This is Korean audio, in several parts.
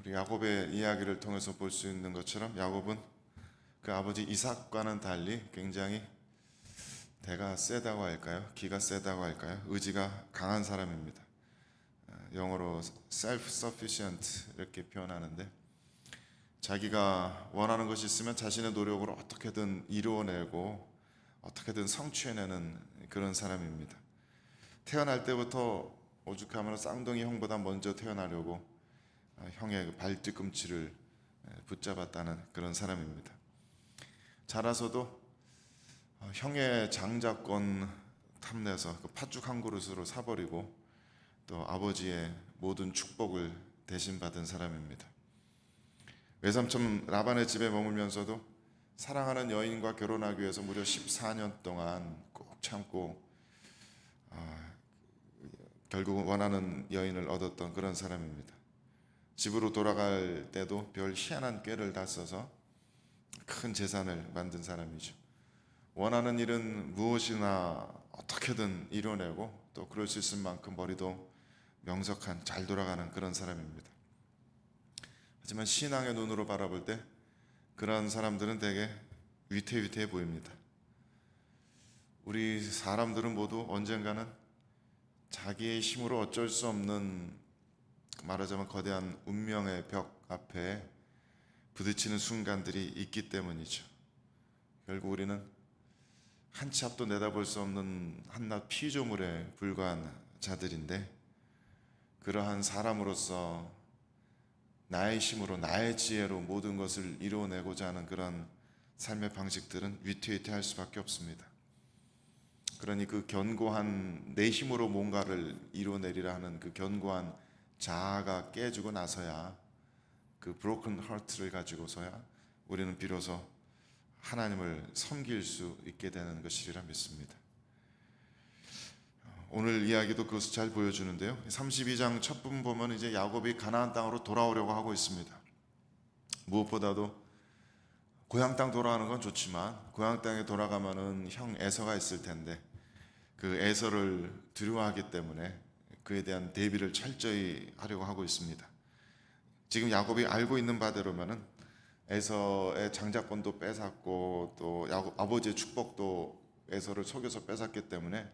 우리 야곱의 이야기를 통해서 볼 수 있는 것처럼 야곱은 그 아버지 이삭과는 달리 굉장히 대가 세다고 할까요? 기가 세다고 할까요? 의지가 강한 사람입니다. 영어로 self-sufficient 이렇게 표현하는데, 자기가 원하는 것이 있으면 자신의 노력으로 어떻게든 이루어내고 어떻게든 성취해내는 그런 사람입니다. 태어날 때부터 오죽하면 쌍둥이 형보다 먼저 태어나려고 형의 그 발뒤꿈치를 붙잡았다는 그런 사람입니다. 자라서도 형의 장자권 탐내서 그 팥죽 한 그릇으로 사버리고 또 아버지의 모든 축복을 대신 받은 사람입니다. 외삼촌 라반의 집에 머물면서도 사랑하는 여인과 결혼하기 위해서 무려 14년 동안 꼭 참고 결국 원하는 여인을 얻었던 그런 사람입니다. 집으로 돌아갈 때도 별 희한한 꾀를 다 써서 큰 재산을 만든 사람이죠. 원하는 일은 무엇이나 어떻게든 이뤄내고 또 그럴 수 있을 만큼 머리도 명석한 잘 돌아가는 그런 사람입니다. 하지만 신앙의 눈으로 바라볼 때 그런 사람들은 되게 위태위태해 보입니다. 우리 사람들은 모두 언젠가는 자기의 힘으로 어쩔 수 없는, 말하자면 거대한 운명의 벽 앞에 부딪히는 순간들이 있기 때문이죠. 결국 우리는 한 치 앞도 내다볼 수 없는 한낱 피조물에 불과한 자들인데, 그러한 사람으로서 나의 힘으로 나의 지혜로 모든 것을 이루어내고자 하는 그런 삶의 방식들은 위태위태할 수밖에 없습니다. 그러니 그 견고한 내 힘으로 뭔가를 이루어내리라 하는 그 견고한 자아가 깨지고 나서야, 그 브로큰 하트를 가지고서야 우리는 비로소 하나님을 섬길 수 있게 되는 것이리라 믿습니다. 오늘 이야기도 그것을 잘 보여주는데요. 32장 첫 부분 보면 이제 야곱이 가나안 땅으로 돌아오려고 하고 있습니다. 무엇보다도 고향 땅 돌아가는 건 좋지만 고향 땅에 돌아가면은 형 에서가 있을 텐데 그 에서를 두려워하기 때문에 그에 대한 대비를 철저히 하려고 하고 있습니다. 지금 야곱이 알고 있는 바대로면은 에서의 장자권도 뺏었고 또 아버지의 축복도 에서를 속여서 뺏었기 때문에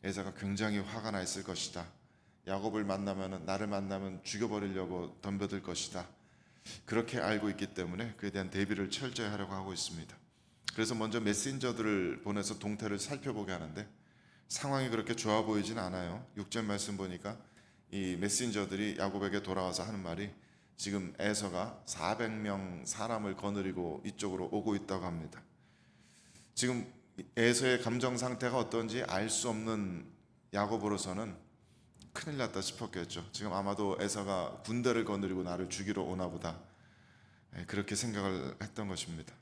에서가 굉장히 화가 나 있을 것이다. 야곱을 만나면은, 나를 만나면 죽여버리려고 덤벼들 것이다. 그렇게 알고 있기 때문에 그에 대한 대비를 철저히 하려고 하고 있습니다. 그래서 먼저 메신저들을 보내서 동태를 살펴보게 하는데 상황이 그렇게 좋아 보이진 않아요. 6절 말씀 보니까 이 메신저들이 야곱에게 돌아와서 하는 말이, 지금 에서가 400명 사람을 거느리고 이쪽으로 오고 있다고 합니다. 지금 에서의 감정 상태가 어떤지 알 수 없는 야곱으로서는 큰일 났다 싶었겠죠. 지금 아마도 에서가 군대를 거느리고 나를 죽이러 오나 보다, 그렇게 생각을 했던 것입니다.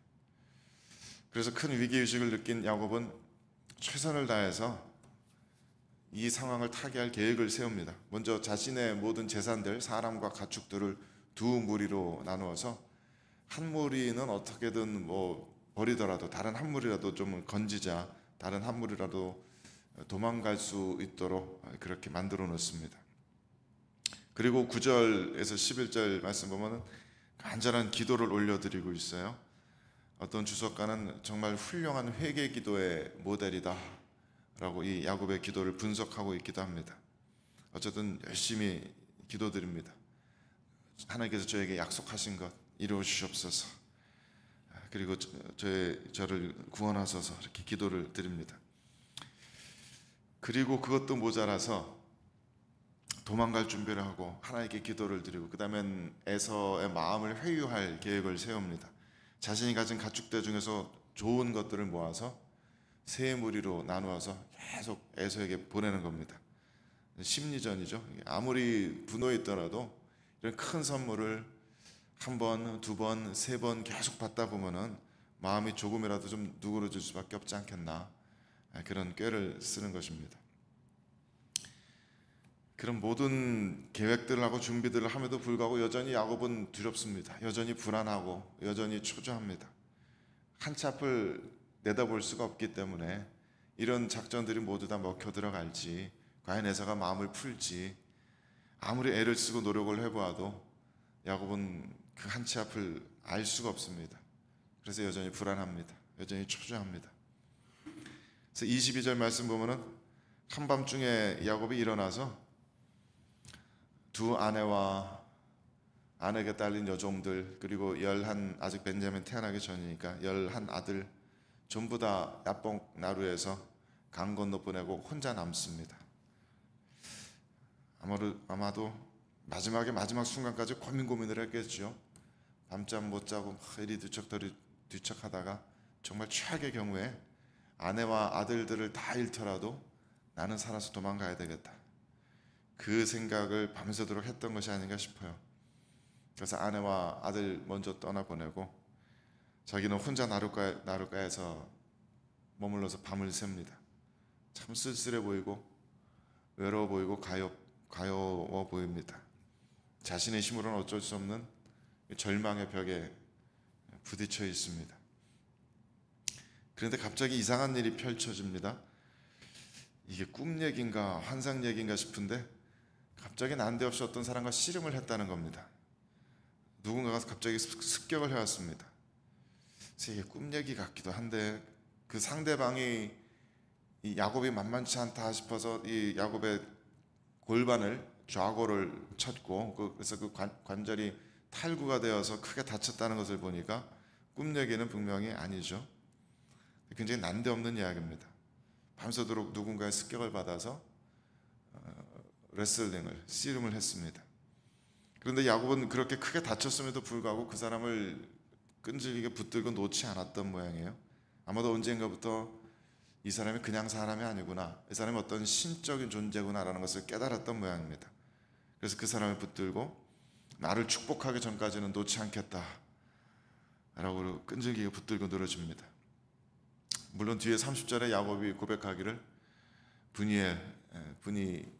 그래서 큰 위기의식을 느낀 야곱은 최선을 다해서 이 상황을 타개할 계획을 세웁니다. 먼저 자신의 모든 재산들, 사람과 가축들을 두 무리로 나누어서 한 무리는 어떻게든 버리더라도 다른 한 무리라도 좀 건지자, 다른 한 무리라도 도망갈 수 있도록 그렇게 만들어 놓습니다. 그리고 9절에서 11절 말씀 보면 간절한 기도를 올려드리고 있어요. 어떤 주석가는 정말 훌륭한 회개 기도의 모델이다 라고 이 야곱의 기도를 분석하고 있기도 합니다. 어쨌든 열심히 기도드립니다. 하나님께서 저에게 약속하신 것 이루어 주시옵소서, 그리고 저를 구원하소서, 이렇게 기도를 드립니다. 그리고 그것도 모자라서 도망갈 준비를 하고 하나님께 기도를 드리고, 그 다음엔 에서의 마음을 회유할 계획을 세웁니다. 자신이 가진 가축대 중에서 좋은 것들을 모아서 세 무리로 나누어서 계속 에서에게 보내는 겁니다. 심리전이죠. 아무리 분노에 있더라도 이런 큰 선물을 한 번, 두 번, 세 번 계속 받다 보면은 마음이 조금이라도 좀 누그러질 수밖에 없지 않겠나, 그런 꾀를 쓰는 것입니다. 그런 모든 계획들을 하고 준비들을 함에도 불구하고 여전히 야곱은 두렵습니다. 여전히 불안하고 여전히 초조합니다. 한 치 앞을 내다볼 수가 없기 때문에 이런 작전들이 모두 다 먹혀 들어갈지, 과연 에서가 마음을 풀지, 아무리 애를 쓰고 노력을 해보아도 야곱은 그 한치 앞을 알 수가 없습니다. 그래서 여전히 불안합니다. 여전히 초조합니다. 그래서 22절 말씀 보면은 한밤중에 야곱이 일어나서 두 아내와 아내에게 딸린 여종들, 그리고 11, 아직 벤자민 태어나기 전이니까 11 아들 전부 다 야복 나루에서 강 건너 보내고 혼자 남습니다. 아마도 마지막 순간까지 고민을 했겠죠. 밤잠 못 자고 막 이리 뒤척저리 뒤척하다가 정말 최악의 경우에 아내와 아들들을 다 잃더라도 나는 살아서 도망가야 되겠다, 그 생각을 밤새도록 했던 것이 아닌가 싶어요. 그래서 아내와 아들 먼저 떠나보내고 자기는 혼자 나룻가에서 머물러서 밤을 샙니다. 참 쓸쓸해 보이고 외로워 보이고 가여워 보입니다. 자신의 힘으로는 어쩔 수 없는 절망의 벽에 부딪혀 있습니다. 그런데 갑자기 이상한 일이 펼쳐집니다. 이게 꿈 얘기인가 환상 얘기인가 싶은데 갑자기 난데없이 어떤 사람과 씨름을 했다는 겁니다. 누군가가 갑자기 습격을 해왔습니다. 그래서 이게 꿈 얘기 같기도 한데 그 상대방이 이 야곱이 만만치 않다 싶어서 이 야곱의 골반을 좌골을 쳤고 그래서 그 관절이 탈구가 되어서 크게 다쳤다는 것을 보니까 꿈 얘기는 분명히 아니죠. 굉장히 난데없는 이야기입니다. 밤새도록 누군가의 습격을 받아서 레슬링을 씨름을 했습니다. 그런데 야곱은 그렇게 크게 다쳤음에도 불구하고 그 사람을 끈질기게 붙들고 놓지 않았던 모양이에요. 아마도 언젠가부터 이 사람이 그냥 사람이 아니구나, 이 사람이 어떤 신적인 존재구나라는 것을 깨달았던 모양입니다. 그래서 그 사람을 붙들고 나를 축복하기 전까지는 놓지 않겠다 라고 끈질기게 붙들고 늘어집니다. 물론 뒤에 30절에 야곱이 고백하기를 분이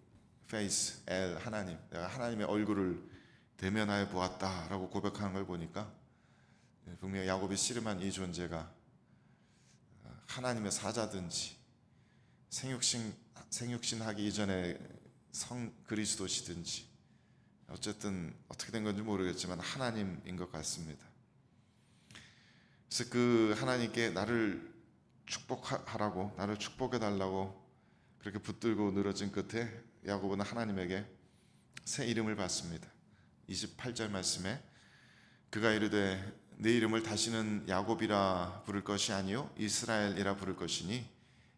페이스 엘 하나님, 내가 하나님의 얼굴을 대면하여 보았다라고 고백하는 걸 보니까 분명히 야곱이 씨름한 이 존재가 하나님의 사자든지 생육신하기 이전에 성 그리스도시든지 어쨌든 어떻게 된 건지 모르겠지만 하나님인 것 같습니다. 그래서 그 하나님께 나를 축복하라고, 나를 축복해달라고 그렇게 붙들고 늘어진 끝에 야곱은 하나님에게 새 이름을 받습니다. 28절 말씀에 그가 이르되 내 이름을 다시는 야곱이라 부를 것이 아니요 이스라엘이라 부를 것이니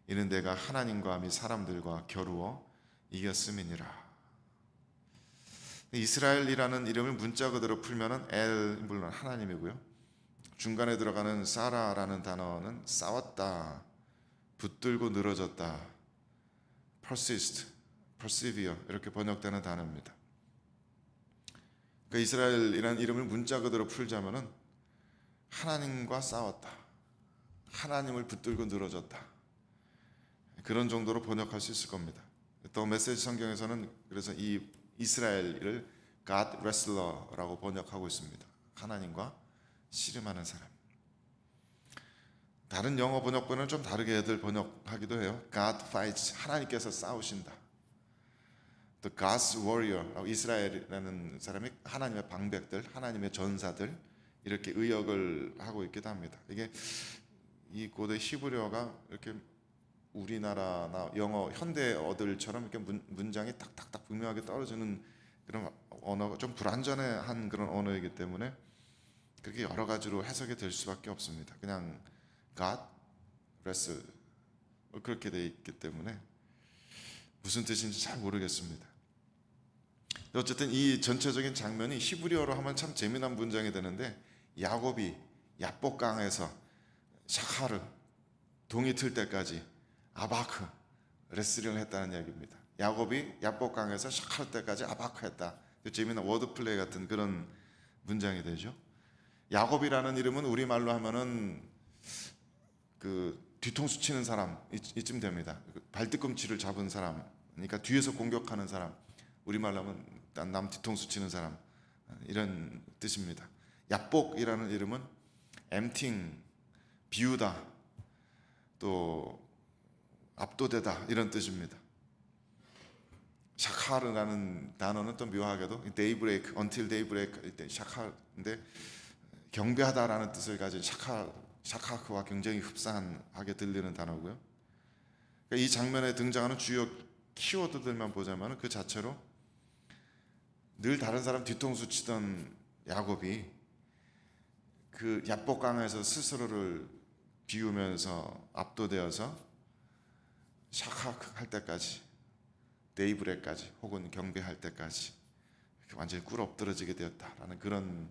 이는 내가 하나님과 및 사람들과 겨루어 이겼음이니라. 이스라엘이라는 이름을 문자 그대로 풀면은 엘, 물론 하나님이고요, 중간에 들어가는 사라라는 단어는 싸웠다, 붙들고 늘어졌다, persist, persevere 이렇게 번역되는 단어입니다. 그러니까 이스라엘이라는 이름을 문자 그대로 풀자면은 하나님과 싸웠다, 하나님을 붙들고 늘어졌다, 그런 정도로 번역할 수 있을 겁니다. 또 메시지 성경에서는 그래서 이 이스라엘을 God wrestler라고 번역하고 있습니다. 하나님과 씨름하는 사람. 다른 영어 번역본은 좀 다르게 애들 번역하기도 해요. God fights, 하나님께서 싸우신다. 또 God's warrior, 이스라엘이라는 사람이 하나님의 방백들, 하나님의 전사들 이렇게 의역을 하고 있기도 합니다. 이게 이 고대 히브리어가 이렇게 우리나라나 영어 현대어들처럼 이렇게 문장이 딱딱딱 분명하게 떨어지는 그런 언어가 좀 불완전한 그런 언어이기 때문에 그렇게 여러 가지로 해석이 될 수밖에 없습니다. 그냥 God, wrestle 그렇게 돼 있기 때문에 무슨 뜻인지 잘 모르겠습니다. 어쨌든 이 전체적인 장면이 히브리어로 하면 참 재미난 문장이 되는데 야곱이 야복강에서 샤카르 동이 틀 때까지 아바크 레슬링을 했다는 이야기입니다. 야곱이 야복강에서 샤카르 때까지 아바크 했다. 재미난 워드플레이 같은 그런 문장이 되죠. 야곱이라는 이름은 우리말로 하면은 그 뒤통수 치는 사람 이쯤 됩니다. 발뒤꿈치를 잡은 사람, 그러니까 뒤에서 공격하는 사람, 우리말로 하면 남 뒤통수 치는 사람 이런 뜻입니다. 야복이라는 이름은 엠팅, 비우다, 또 압도되다 이런 뜻입니다. 샤카르라는 단어는 또 묘하게도 daybreak, until daybreak 때 샤카인데 경배하다라는 뜻을 가진 샤카크와 굉장히 흡사하게 들리는 단어고요. 그러니까 이 장면에 등장하는 주요 키워드들만 보자면 그 자체로 늘 다른 사람 뒤통수 치던 야곱이 그 야복강에서 스스로를 비우면서 압도되어서 샤카크 할 때까지, 데이브레까지 혹은 경배할 때까지 완전히 꿇어 엎드러지게 되었다라는 그런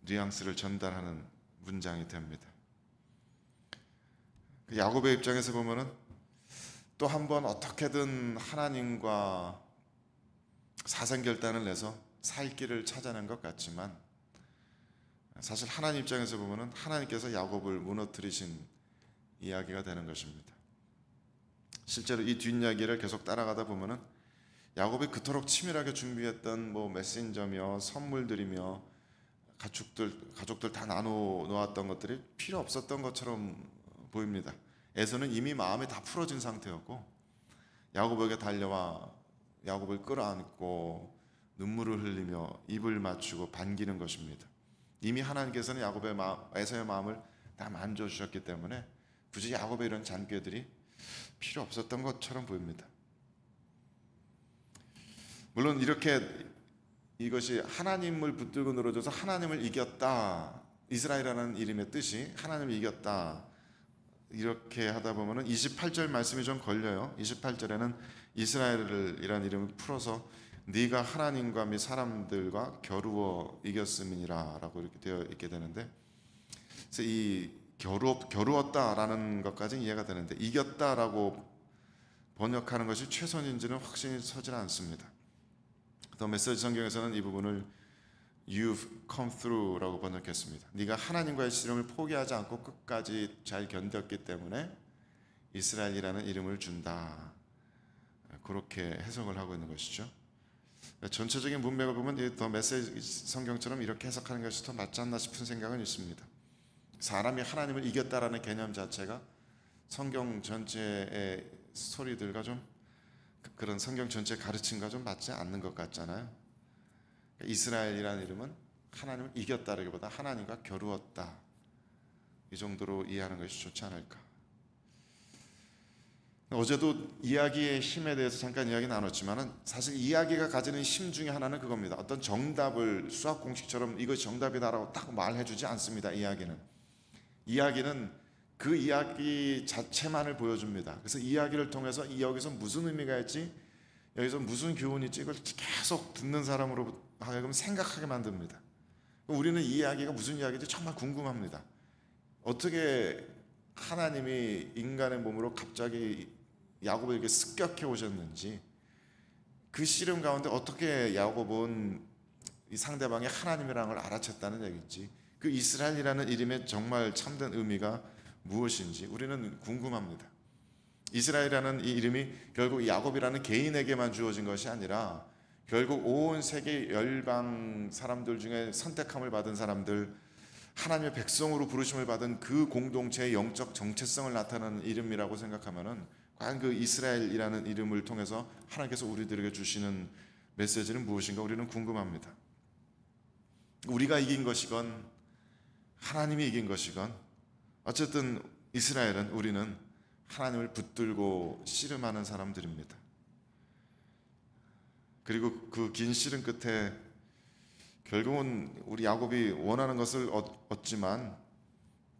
뉘앙스를 전달하는 문장이 됩니다. 야곱의 입장에서 보면은 또 한 번 어떻게든 하나님과 사생결단을 내서 살 길을 찾아낸 것 같지만 사실 하나님 입장에서 보면은 하나님께서 야곱을 무너뜨리신 이야기가 되는 것입니다. 실제로 이 뒷이야기를 계속 따라가다 보면은 야곱이 그토록 치밀하게 준비했던 메신저며 선물들이며 가족들 다 나눠 놓았던 것들이 필요 없었던 것처럼 보입니다. 에서는 이미 마음이 다 풀어진 상태였고 야곱에게 달려와 야곱을 끌어안고 눈물을 흘리며 입을 맞추고 반기는 것입니다. 이미 하나님께서는 에서의 마음을 다 만져주셨기 때문에 굳이 야곱의 이런 잔꾀들이 필요 없었던 것처럼 보입니다. 물론 이렇게 이것이 하나님을 붙들고 늘어져서 하나님을 이겼다, 이스라엘이라는 이름의 뜻이 하나님을 이겼다 이렇게 하다 보면은 28절 말씀이 좀 걸려요. 28절에는 이스라엘이라는 이름을 풀어서 네가 하나님과 및 사람들과 겨루어 이겼음이니라 라고 이렇게 되어 있게 되는데, 그래서 이 겨루었다라는 것까지는 이해가 되는데 이겼다라고 번역하는 것이 최선인지는 확신이 서질 않습니다. 더 메시지 성경에서는 이 부분을 You've come through라고 번역했습니다. 네가 하나님과의 씨름을 포기하지 않고 끝까지 잘 견뎠기 때문에 이스라엘이라는 이름을 준다. 그렇게 해석을 하고 있는 것이죠. 전체적인 문맥을 보면 더 메시지 성경처럼 이렇게 해석하는 것이 더 맞지 않나 싶은 생각은 있습니다. 사람이 하나님을 이겼다라는 개념 자체가 성경 전체의 스토리들과 좀 그런 성경 전체 가르침과 좀 맞지 않는 것 같잖아요. 이스라엘이라는 이름은 하나님을 이겼다라기보다 하나님과 겨루었다, 이 정도로 이해하는 것이 좋지 않을까. 어제도 이야기의 힘에 대해서 잠깐 이야기 나눴지만은 사실 이야기가 가지는 힘 중에 하나는 그겁니다. 어떤 정답을 수학 공식처럼 이것이 정답이다라고 딱 말해주지 않습니다. 이야기는 그 이야기 자체만을 보여줍니다. 그래서 이야기를 통해서 여기서 무슨 의미가 있지, 여기서 무슨 교훈이 있지, 이걸 계속 듣는 사람으로 하여금 생각하게 만듭니다. 우리는 이 이야기가 무슨 이야기인지 정말 궁금합니다. 어떻게 하나님이 인간의 몸으로 갑자기 야곱에게 습격해 오셨는지, 그 씨름 가운데 어떻게 야곱은 이 상대방이 하나님이라는 걸 알아챘다는 얘기인지, 그 이스라엘이라는 이름의 정말 참된 의미가 무엇인지 우리는 궁금합니다. 이스라엘이라는 이 이름이 결국 야곱이라는 개인에게만 주어진 것이 아니라 결국 온 세계 열방 사람들 중에 선택함을 받은 사람들, 하나님의 백성으로 부르심을 받은 그 공동체의 영적 정체성을 나타내는 이름이라고 생각하면은 과연 그 이스라엘이라는 이름을 통해서 하나님께서 우리들에게 주시는 메시지는 무엇인가 우리는 궁금합니다. 우리가 이긴 것이건 하나님이 이긴 것이건 어쨌든 우리는 하나님을 붙들고 씨름하는 사람들입니다. 그리고 그 긴 씨름 끝에 결국은 우리 야곱이 원하는 것을 얻지만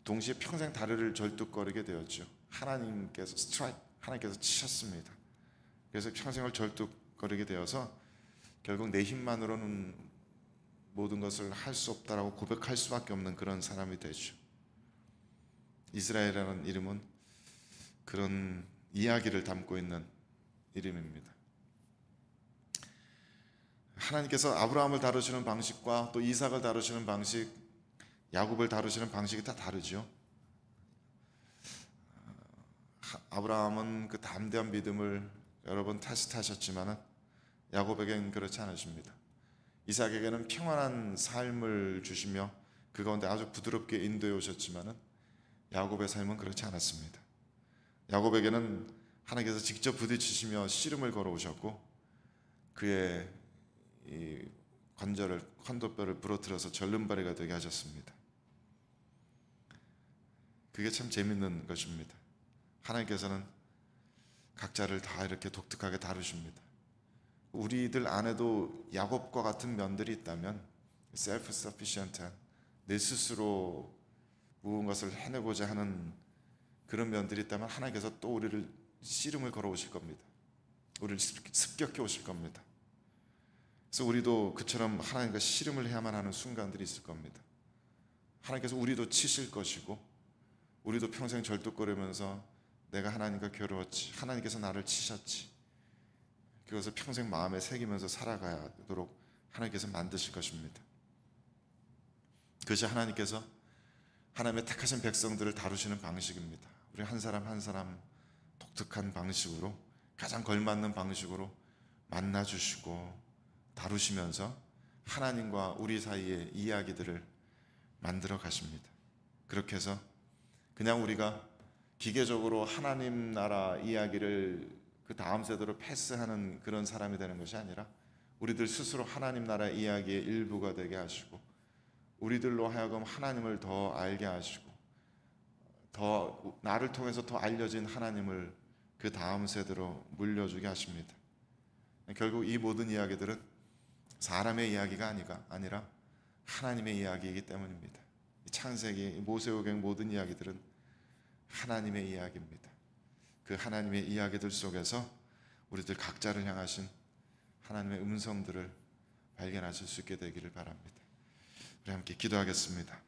동시에 평생 다리를 절뚝거리게 되었죠. 하나님께서 치셨습니다. 그래서 평생을 절뚝거리게 되어서 결국 내 힘만으로는 모든 것을 할 수 없다라고 고백할 수밖에 없는 그런 사람이 되죠. 이스라엘이라는 이름은 그런 이야기를 담고 있는 이름입니다. 하나님께서 아브라함을 다루시는 방식과 또 이삭을 다루시는 방식, 야곱을 다루시는 방식이 다 다르죠. 아브라함은 그 담대한 믿음을 여러 번 테스트하셨지만 야곱에게는 그렇지 않으십니다. 이삭에게는 평안한 삶을 주시며 그 가운데 아주 부드럽게 인도해 오셨지만 야곱의 삶은 그렇지 않았습니다. 야곱에게는 하나님께서 직접 부딪히시며 씨름을 걸어오셨고 그의 이 관도뼈를 부러뜨려서 절름발이가 되게 하셨습니다. 그게 참 재밌는 것입니다. 하나님께서는 각자를 다 이렇게 독특하게 다루십니다. 우리들 안에도 야곱과 같은 면들이 있다면, self sufficient한, 내 스스로 모든 것을 해내고자 하는 그런 면들이 있다면 하나님께서 또 우리를 씨름을 걸어오실 겁니다. 우리를 습격해 오실 겁니다. 그래서 우리도 그처럼 하나님과 씨름을 해야만 하는 순간들이 있을 겁니다. 하나님께서 우리도 치실 것이고, 우리도 평생 절뚝거리면서 내가 하나님과 겨루었지, 하나님께서 나를 치셨지, 그것을 평생 마음에 새기면서 살아가도록 하나님께서 만드실 것입니다. 그것이 하나님께서 하나님의 택하신 백성들을 다루시는 방식입니다. 우리 한 사람 한 사람 독특한 방식으로, 가장 걸맞는 방식으로 만나주시고 다루시면서 하나님과 우리 사이의 이야기들을 만들어 가십니다. 그렇게 해서 그냥 우리가 기계적으로 하나님 나라 이야기를 그 다음 세대로 패스하는 그런 사람이 되는 것이 아니라, 우리들 스스로 하나님 나라 이야기의 일부가 되게 하시고, 우리들로 하여금 하나님을 더 알게 하시고, 더 나를 통해서 더 알려진 하나님을 그 다음 세대로 물려주게 하십니다. 결국 이 모든 이야기들은 사람의 이야기가 아니라 하나님의 이야기이기 때문입니다. 창세기, 모세오경 모든 이야기들은 하나님의 이야기입니다. 그 하나님의 이야기들 속에서 우리들 각자를 향하신 하나님의 음성들을 발견하실 수 있게 되기를 바랍니다. 우리 함께 기도하겠습니다.